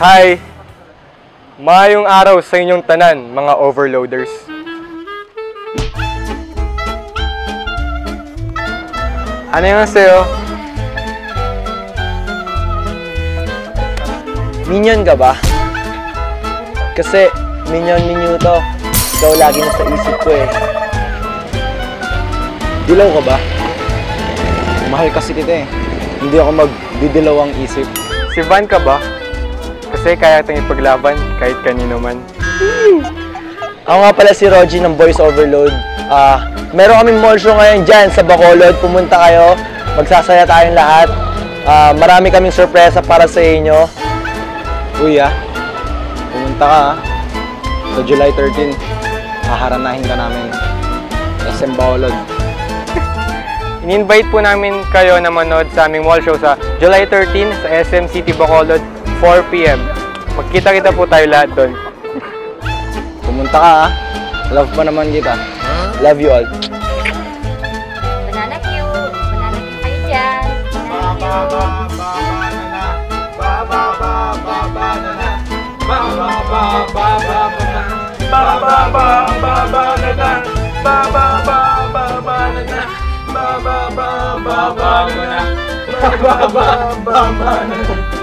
Hi! Maayong araw sa inyong tanan, mga overloaders. Ano yung sa'yo? Minion ka ba? Kasi minion to. Ikaw lagi nasa isip ko eh. Dilaw ka ba? Mahal kasi kita eh. Hindi ako magdidilaw ang isip. Si Van ka ba? Kasi kaya itong ipaglaban kahit kanino man. Ako nga pala si Rogie ng Boys Overload. Meron kaming mall show ngayon dyan sa Bacolod. Pumunta kayo. Magsasaya tayong lahat. Marami kaming sorpresa para sa inyo. Uy pumunta ka sa July 13. Haharanahin ka namin. SM Bacolod. In-invite po namin kayo na manood sa aming mall show sa July 13 sa SM City Bacolod, 4 PM. Magkita-kita po tayo lahat doon. Pumunta ka Love pa naman kita. Love you all. Banana Q kayo dyan. Banana.